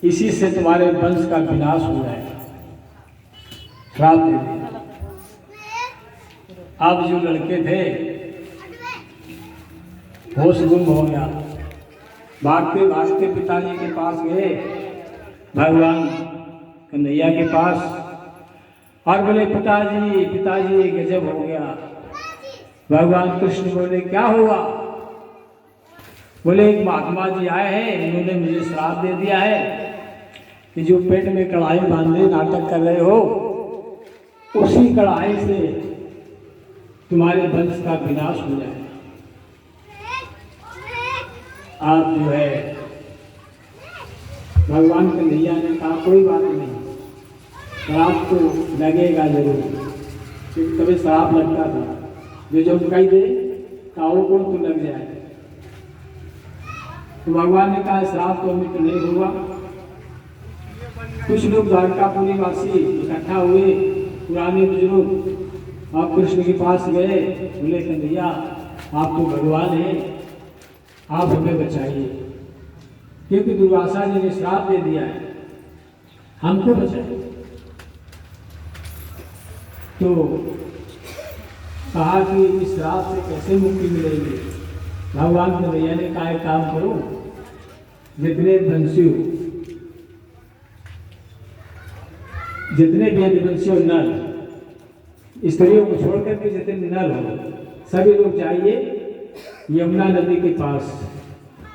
इसी से तुम्हारे वंश का विनाश हो जाएगा। श्राप दे दिया। अब जो लड़के थे होश गुम हो गया। भागते भागते पिताजी के पास गए, भगवान कन्हैया के पास, और बोले पिताजी पिताजी गजब हो गया। भगवान कृष्ण बोले क्या हुआ? बोले एक महात्मा जी आए हैं, उन्होंने मुझे श्राप दे दिया है कि जो पेट में कढ़ाई बांधे नाटक कर रहे हो, उसी कढ़ाई से तुम्हारे वंश का विनाश हो जाएगा। आप जो है, भगवान कन्हैया ने कहा कोई बात नहीं, श्राप तो लगेगा जरूर, क्योंकि कभी श्राप लगता था, जो कही दे काऊ को तो लग जाए। तो भगवान ने कहा श्राप तो अमित नहीं होगा। कुछ लोग द्वारकापुरी वासी इकट्ठा हुए, पुराने बुजुर्ग, आप कृष्ण के पास गए, बोले कन्हैया आप तो भगवान हैं, आप हमें बचाइए, क्योंकि दुर्वासा जी ने श्राप दे दिया है, हमको बचाइए। तो कहा कि इस श्राप से कैसे मुक्ति मिलेगी? भगवान कन्हैया ने कहा एक काम करो, जितने वंशी हो, जितने वेदवंशी हो नर, स्त्रियों को छोड़ करके जितने नर हो, सभी लोग जाइए यमुना नदी के पास,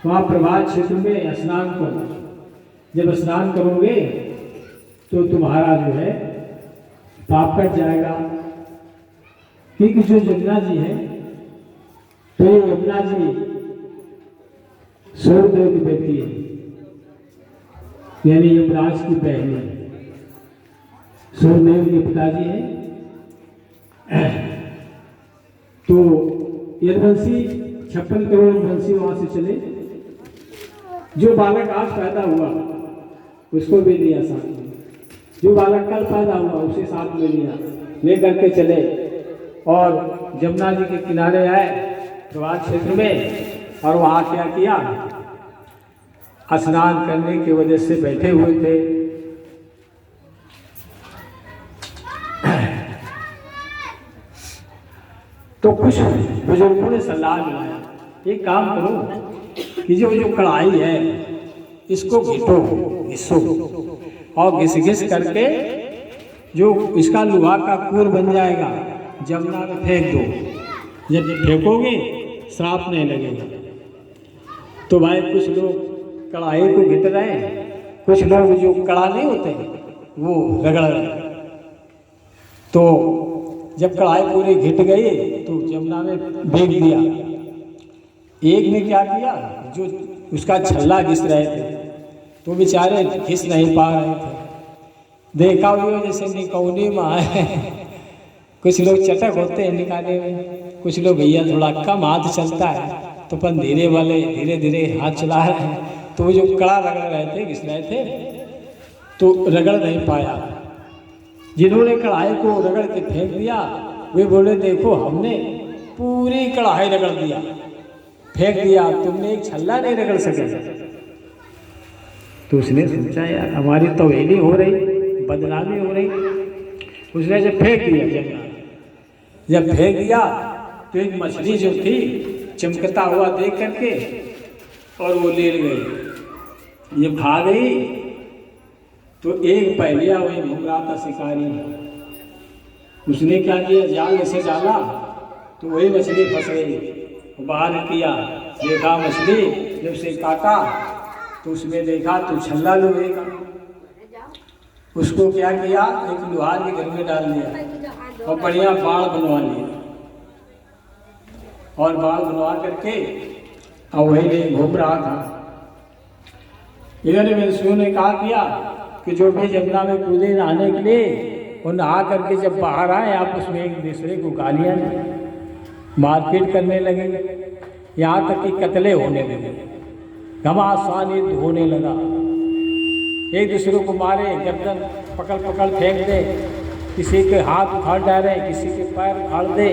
वहाँ प्रभात क्षेत्र में स्नान करो। जब स्नान करोगे तो तुम्हारा जो है पाप कट जाएगा। क्योंकि जो यमुना जी है, तो ये यमुना जी सूर्यदेव की बेटी है, यानी यमराज की बहन है, सूर्यदेव के पिताजी हैं। तो यदुवंशी 56 करोड़ वंशी वहां से चले। जो बालक आज पैदा हुआ उसको भी लिया साथ में, जो बालक कल पैदा हुआ उसे साथ में लिया, लेकर के चले और यमुना जी के किनारे आए प्रभात क्षेत्र में, और वहाँ क्या किया, स्नान करने की वजह से बैठे हुए थे। तो कुछ बुजुर्गों ने सलाह दिलाया, एक काम करो कि जो कढ़ाई है इसको घिसो और घिस करके जो इसका लोहा का कूर बन जाएगा, यमुना में फेंक दो। जब फेंकोगे श्राप नहीं लगेगा। तो भाई कुछ लोग कढ़ाई को घिट रहे हैं, कुछ लोग जो कड़ा नहीं होते वो रगड़ रहे हैं। तो जब कढ़ाई पूरी घिट गई तो यमुना में फेंक दिया। एक ने क्या किया, जो उसका छल्ला घिस रहे थे तो बेचारे घिस नहीं पा रहे थे। देखा हुआ जैसे निकौनी में आए, कुछ लोग चटक होते हैं निकालने में, कुछ लोग भैया थोड़ा कम हाथ चलता है तो अपन धीरे वाले धीरे धीरे हाथ चला रहे हैं, तो वो जो कड़ा रगड़ रहे थे, घिस रहे थे, तो रगड़ नहीं पाया। जिन्होंने कढ़ाई को रगड़ के फेंक दिया वे बोले देखो हमने पूरी कढ़ाई रगड़ दिया, फेंक दिया, तुमने एक छल्ला नहीं रगड़ सके। तो उसने सोचा यार हमारी तौहीनी हो रही, बदनामी हो रही। उसने जब फेंक दिया यमुना, जब फेंक दिया तो एक मछली जो थी चमकता हुआ देख करके और वो ले गई। जब खा गई तो एक पहलिया वही घूम रहा था शिकारी, उसने क्या किया, जाल ऐसे डाला तो वही मछली फंस गई। बाहर किया, देखा मछली, जब से काटा तो उसमें देखा तो छल्ला लोहेगा। उसको क्या किया, एक लोहार के घर में डाल दिया और बढ़िया बाड़ बनवा लिया, और बाड़ बनवा करके और वही नहीं घूम रहा था। इधर वंशियों ने कहा किया कि जो भी यमुना में कूदे नहाने के लिए, और नहा करके जब बाहर आए आपस में एक दूसरे को गालियाँ मारपीट करने लगे, यहाँ तक कि कत्ले होने लगे, घमासान युद्ध होने लगा। एक दूसरे को मारे, गर्दन पकड़ फेंक दे, किसी के हाथ उखाड़ डाले, किसी के पैर उखाड़ दे,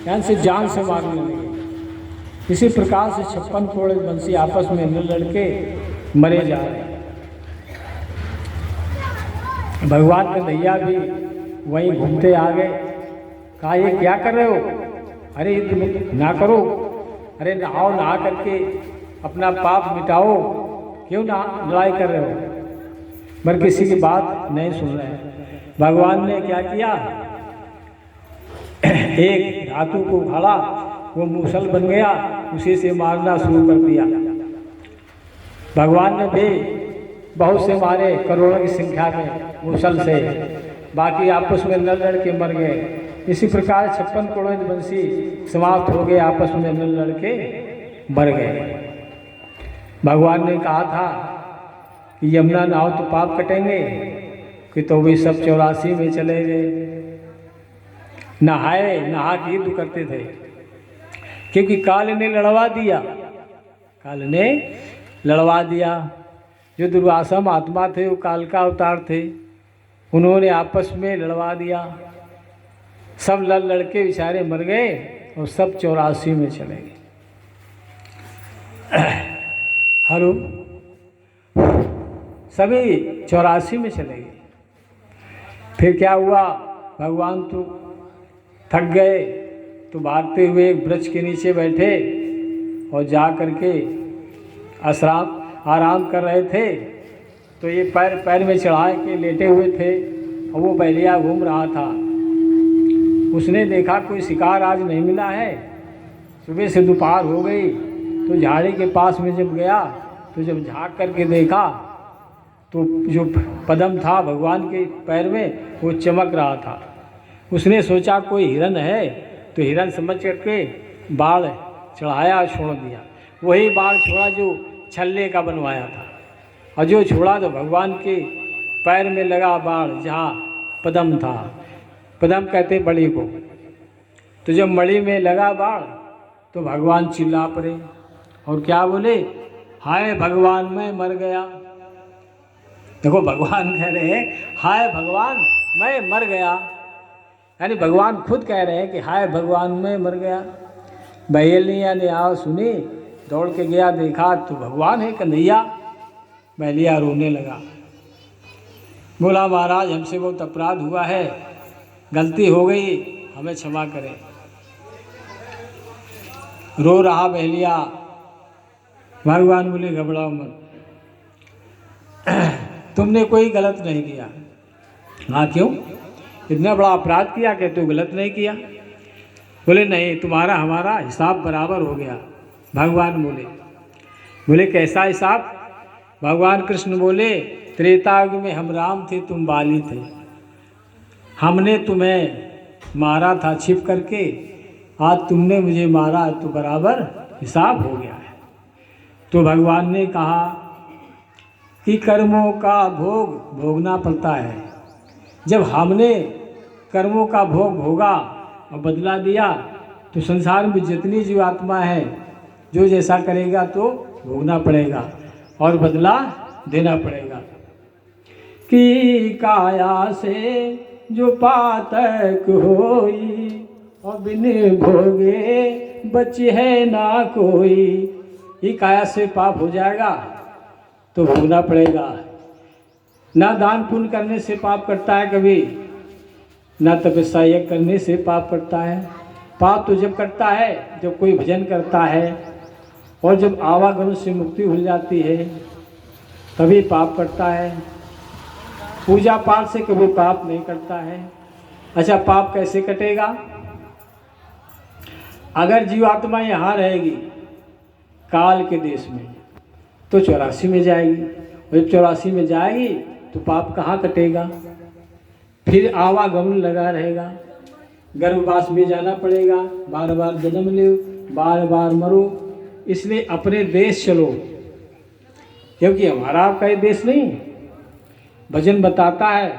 यानी से जान से मारने लगे। इसी प्रकार से 56 करोड़ वंशी आपस में न लड़के मरे जा रहे हैं। भगवान कन्हैया भी वहीं घूमते आ गए। कहा ये क्या कर रहे हो? अरे युद्ध ना करो, अरे नहाओ, नहा करके अपना पाप मिटाओ, क्यों ना लड़ाई कर रहे हो? पर किसी की बात नहीं सुन रहे हैं। भगवान ने क्या किया, एक धातु को उखाड़ा, वो मूसल बन गया, उसी से मारना शुरू कर दिया। भगवान ने भी बहुत से मारे, करोड़ों की संख्या में मूसल से, बाकी आपस में लड़ लड़ के मर गए। इसी प्रकार 56 करोड़ वंशी समाप्त हो गए, आपस में लड़ लड़ के मर गए। भगवान ने कहा था कि यमुना नहाओ तो पाप कटेंगे, कि तो भी सब 84 में चले गए। नहाए, नहा के युद्ध करते थे, क्योंकि काल ने लड़वा दिया, काल ने लड़वा दिया। जो दुर्वासा महात्मा थे वो काल का अवतार थे, उन्होंने आपस में लड़वा दिया। सब लड़ लड़के बेचारे मर गए और सब 84 में चले गए। हेलो, सभी 84 में चले गए। फिर क्या हुआ, भगवान तो थक गए, तो भागते हुए एक वृक्ष के नीचे बैठे और जा करके आराम कर रहे थे। तो ये पैर पैर में चढ़ा के लेटे हुए थे और वो बैलिया घूम रहा था। उसने देखा कोई शिकार आज नहीं मिला है, सुबह से दोपहर हो गई। तो झाड़ी के पास में जब गया, तो जब झाँक करके देखा तो जो पदम था भगवान के पैर में वो चमक रहा था। उसने सोचा कोई हिरन है, तो हिरन समझ करके बाण चढ़ाया और छोड़ दिया। वही बाण छोड़ा जो छल्ले का बनवाया था, और जो छोड़ा तो भगवान के पैर में लगा बाण, जहाँ पदम था, पदम कहते मणि को। तो जब मणि में लगा बाण तो भगवान चिल्ला पड़े और क्या बोले, हाय भगवान मैं मर गया। देखो भगवान कह रहे हैं हाय भगवान मैं मर गया, यानी भगवान खुद कह रहे हैं कि हाय भगवान मैं मर गया। बहेलिया ने आओ सुनी, दौड़ के गया, देखा तो भगवान है कन्हैया। बहेलिया रोने लगा, बोला महाराज हमसे बहुत अपराध हुआ है, गलती हो गई, हमें क्षमा करें। रो रहा बहेलिया। भगवान बोले घबराओ मत, तुमने कोई गलत नहीं किया। हाँ क्यों, इतना बड़ा अपराध किया कि तू गलत नहीं किया? बोले नहीं, तुम्हारा हमारा हिसाब बराबर हो गया। भगवान बोले कैसा हिसाब? भगवान कृष्ण बोले त्रेता युग में हम राम थे, तुम बाली थे, हमने तुम्हें मारा था छिप करके, आज तुमने मुझे मारा, तो बराबर हिसाब हो गया है। तो भगवान ने कहा कि कर्मों का भोग भोगना पड़ता है। जब हमने कर्मों का भोग भोगा और बदला दिया, तो संसार में जितनी जीवात्मा है जो जैसा करेगा तो भोगना पड़ेगा और बदला देना पड़ेगा। कि काया से जो पातक होई और बिन भोगे बचे है ना कोई। ये काया से पाप हो जाएगा तो भोगना पड़ेगा। ना दान पुण्य करने से पाप करता है कभी, ना तपस्या यज्ञ करने से पाप करता है। पाप तो जब करता है जब कोई भजन करता है, और जब आवागमन से मुक्ति हो जाती है तभी पाप करता है। पूजा पाठ से कभी पाप नहीं करता है। अच्छा, पाप कैसे कटेगा? अगर जीवात्मा यहाँ रहेगी काल के देश में तो 84 में जाएगी, और जब 84 में जाएगी तो पाप कहाँ कटेगा? फिर आवागमन लगा रहेगा, गर्भवास में जाना पड़ेगा, बार बार जन्म लो, बार बार मरो। इसलिए अपने देश चलो, क्योंकि हमारा आपका ये देश नहीं। भजन बताता है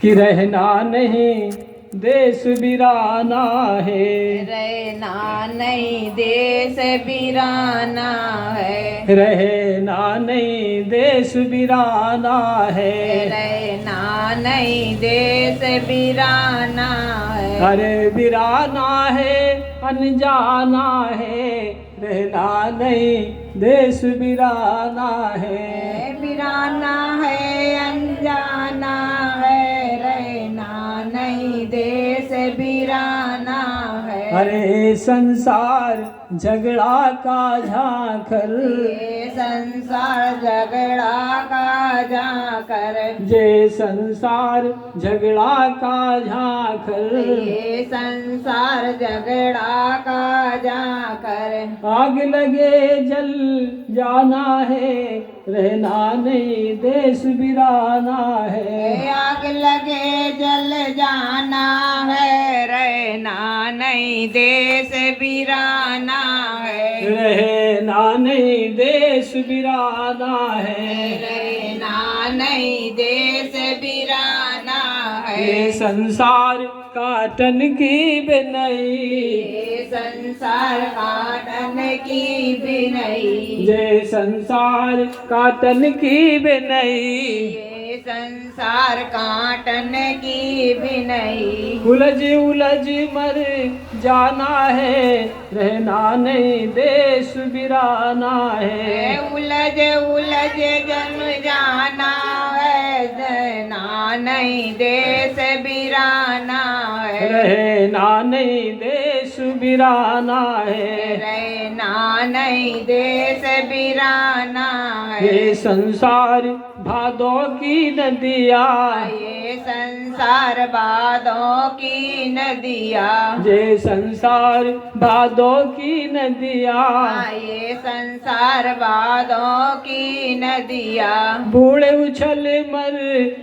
कि रहना नहीं देश बिराना है, रहना नहीं देश बिराना है, रहना नहीं देश बिराना है, रहना नहीं देश बिराना है, अरे बिराना है अनजाना है, रहना नहीं देश बिराना है, बिराना है अनजाना अरे संसार झगड़ा का झांखर, ये संसार झगड़ा का झांकर, जे संसार झगड़ा का झांखर, ये संसार झगड़ा का झांकर। आग लगे जल जाना है, रहना नहीं देश बिराना है। आग लगे जल जाना है, रहना नहीं देश बिराना है। रहना नहीं देश बिराना है। रहना नहीं देश बिराना है। ये संसार काटन की बिनई, ये संसार काटन की बिनई, ये संसार काटन की बिनई, ये संसार काटन की बिनई। उलझ उलझ मर जाना है, रहना नहीं देश बिराना है। उलझ उलझ जन्म जाना है, रहना नहीं देश बिराना है। रहना नहीं देश बिराना है। रहना नहीं देश बिराना है। ये संसार भादों की नदिया, ये संसार बादों की नदिया, ये संसार भादों की नदिया, ये संसार बादों की नदिया। बूढ़े उछल मर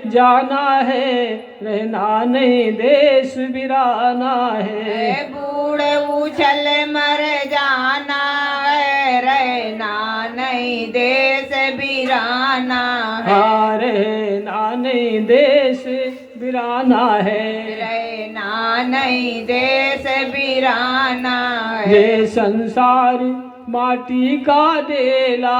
जाना है, रहना नहीं देश बिराना है। बूढ़े उछल मर जाना है, रहना नहीं देश बिराना है। हाँ, रहना नहीं देश बिराना है। रहना नहीं देश बिराना है। ये संसार माटी का डेला,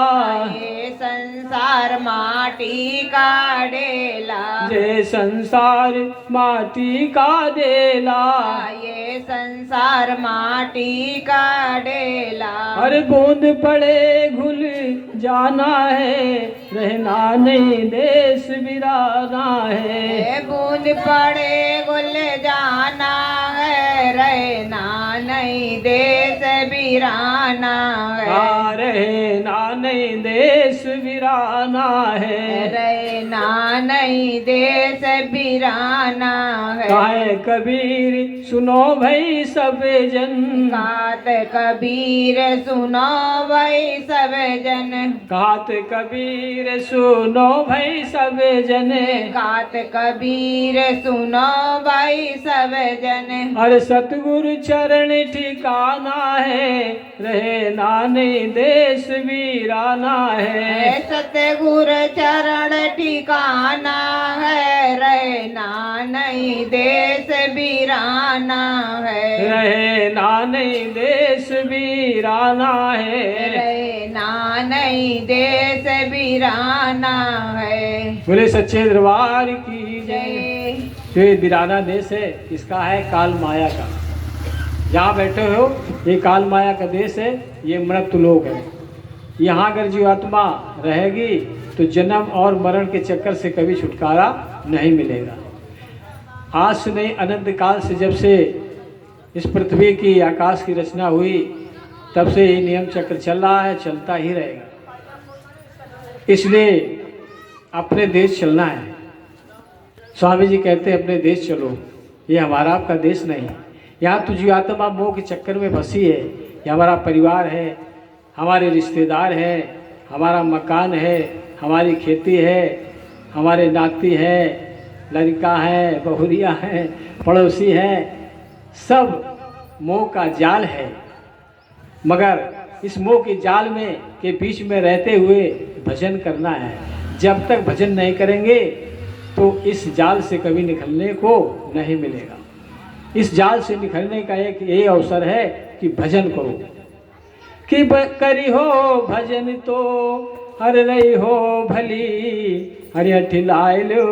ये संसार माटी का डेला, ये संसार माटी का डेला, ये संसार माटी का डेला। हर बूंद पड़े घुल जाना है, रहना नहीं देश बिराना है। बूंद पड़े गुल जाना है, रहना नहीं देश बिराना है। हाँ, रहना नहीं देश बिराना है। रहना नहीं देश बिराना है। कहे कबीर सुनो भाई सब जन, गात कबीर सुनो भाई सब जन, गात कबीर सुनो भाई सब जन, गात कबीर सुनो भाई सब जन। अरे सतगुरु चरण ठिकाना है, रहना नहीं देश वीराना है। सतगुरु चरण ठिकाना है, रहना नहीं देश बिराना है। रहना नहीं देश वीराना है। रहना नहीं देश बिराना है। बोले सच्चे दरबार की जय। जय। जो ये वीराना देश है, इसका है काल माया का। जहाँ बैठे हो ये काल माया का देश है, ये मृत्यु लोक है। यहाँ अगर जीवात्मा रहेगी तो जन्म और मरण के चक्कर से कभी छुटकारा नहीं मिलेगा। आज से नहीं, अनंत काल से जब से इस पृथ्वी की आकाश की रचना हुई तब से ये नियम चक्र चल रहा है, चलता ही रहेगा। इसलिए अपने देश चलना है। स्वामी जी कहते हैं अपने देश चलो, ये हमारा आपका देश नहीं। यहाँ तो जीवात्मा मोह के चक्कर में फंसी है। ये हमारा परिवार है, हमारे रिश्तेदार हैं, हमारा मकान है, हमारी खेती है, हमारे नाती है, लड़का है, बहुरिया है, पड़ोसी है, सब मोह का जाल है। मगर इस मोह के जाल में के बीच में रहते हुए भजन करना है। जब तक भजन नहीं करेंगे तो इस जाल से कभी निकलने को नहीं मिलेगा। इस जाल से निकलने का एक यही अवसर है कि भजन करो। कि करी हो भजन तो हर रही हो भली, हरि अठिलाए लो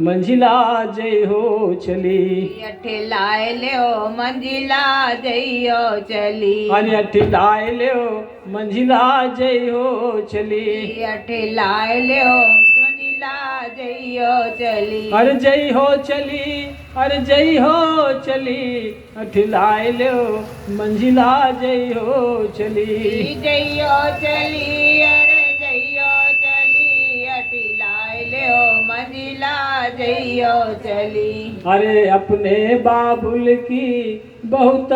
मंजिला जय हो चली। अठिलाए लो मंजिला जइयो चली। हरि अठिलाए लो मंजिला जय हो चली। अठिलाए लो मंजिला मंजिला जइयो चली। अरे जई हो चली, अरे जई हो चली, अठिलाए लो मंजिला जई हो चली। जइयो चली, अरे जइयो चली, अठिलाए लो मंजिला जइयो चली। अरे अपने बाबुल की बहुत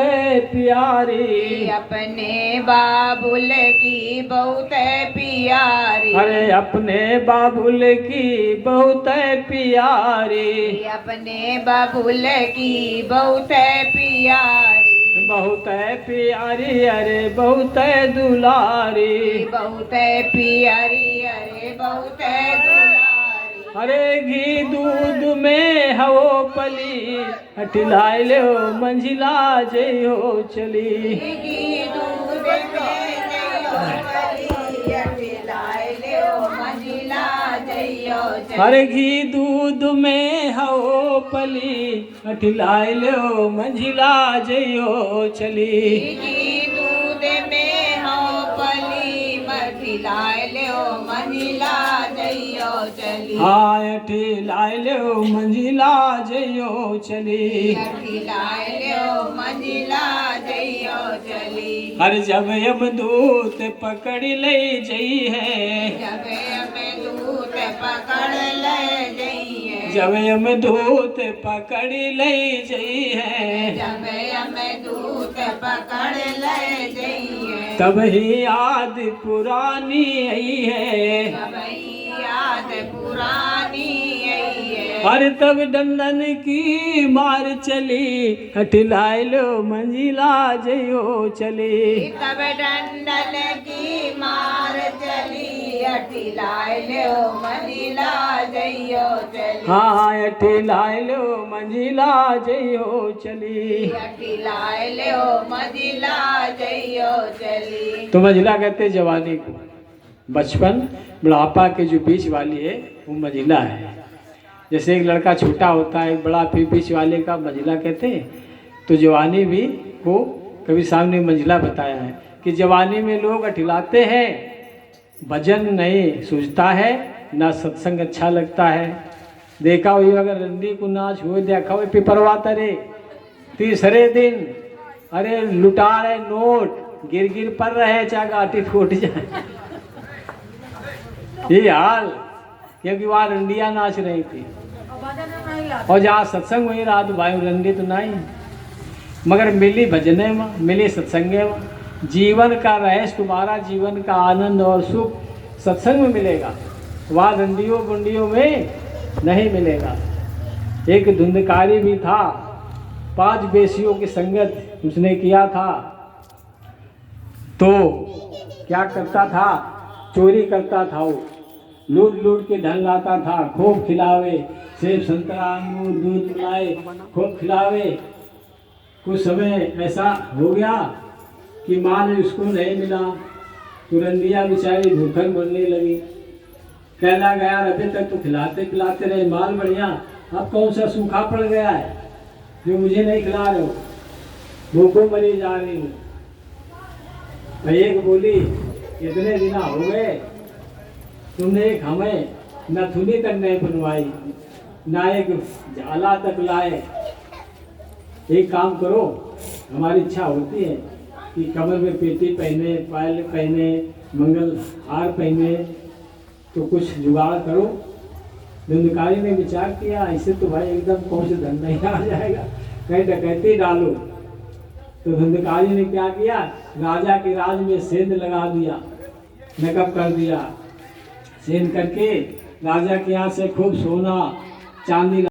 प्यारी, अपने बाबुल की बहुत प्यारी। अरे अपने बाबुल की बहुत प्यारी, अपने बाबुल की बहुत प्यारी। बहुत प्यारी, अरे बहुत दुलारी, बहुत प्यारी, अरे बहुत दुलारी। अरे घी दूध में हवो पली, अठिलाए लो मंजिला जई हो चली। घी दूध में जइयो चली, अठिलाए लो मंजिला जइयो चली। अरे घी दूध में हवो पली, अठिलाए लो मंजिला जई हो चली। घी दूध में हो पली, अठिलाए लो मंजिला जइयो चली। हाँ अठिलाए लो मंजिला जई हो चली। अठिलाए लो मंजिला जइयो चली। हर जब यमदूत पकड़ ले जई है, जब हमें दूत पकड़ ले जइए। जब यमदूत पकड़ ले जई है, जब हमें दूत पकड़ ले जइए। तब ही याद पुरानी आई है। तब याद पुरानी आई है। अरे तब डंडन की मार चली, अठिलाए लो मंजिला जई हो चली। तब डंडल की मार चली, अठिलाए लो मंजिला जइयो चली। हाँ अठिलाए लो मंजिला जई हो चली। अठिलाए लो मंजिला जइयो चली। तो मंजिला कहते जवानी को, बचपन बुढ़ापा के जो बीच वाली है वो मंजिला है। जैसे एक लड़का छोटा होता है, एक बड़ा, फिर बीच वाले का मंजिला कहते हैं। तो जवानी भी को कभी सामने मंजिला बताया है कि जवानी में लोग अठिलाते हैं, भजन नहीं सूझता है, ना सत्संग अच्छा लगता है। देखा हुई अगर रंडी को नाच हुए, देखा हुए पिपरवा तरे तीसरे दिन, अरे लुटा रहे नोट गिर गिर पड़ रहे, चाहे गाठी फूट जाए। ये हाल, क्योंकि वहाँ रंडिया नाच रही थी और जहाँ सत्संग वही रात भाई रंडी तो नहीं, मगर मिली भजने में, मिली सत्संगे में। जीवन का रहस्य, तुम्हारा जीवन का आनंद और सुख सत्संग में मिलेगा, वहाँ रंडियों बुंडियों में नहीं मिलेगा। एक धुंधकारी भी था, 5 बेसियों की संगत उसने किया था। तो क्या करता था, चोरी करता था, वो लूट लूट के धन लाता था, खूब खिलावे, सेब संतरा अंगूर दूध पिलाए, खूब खिलावे। कुछ समय ऐसा हो गया कि माल उसको नहीं मिला, तो रंडिया बेचारी भूखन मरने लगी। कहना गया अभी तक तो खिलाते पिलाते रहे, माल बढ़िया, अब कौन सा सूखा पड़ गया है जो मुझे नहीं खिला रहे हो, भूखों मरी जा रही हूँ। एक बोली इतने दिन हो गए तुमने एक हमें नथुनी तक नहीं बनवाई, ना एक झाला तक लाए। एक काम करो, हमारी इच्छा होती है कि कमर में पेटी पहने, पायल पहने, मंगल हार पहने, तो कुछ जुगाड़ करो। धुंधकारी ने विचार किया, ऐसे तो भाई एकदम कौन से धंधा ही आ जाएगा, कहीं डकैती डालो। तो धुंधकारी ने क्या किया, राजा के राज में सेंध लगा दिया, मेकअप कर दिया, सेंध करके राजा के यहाँ से खूब सोना चांदी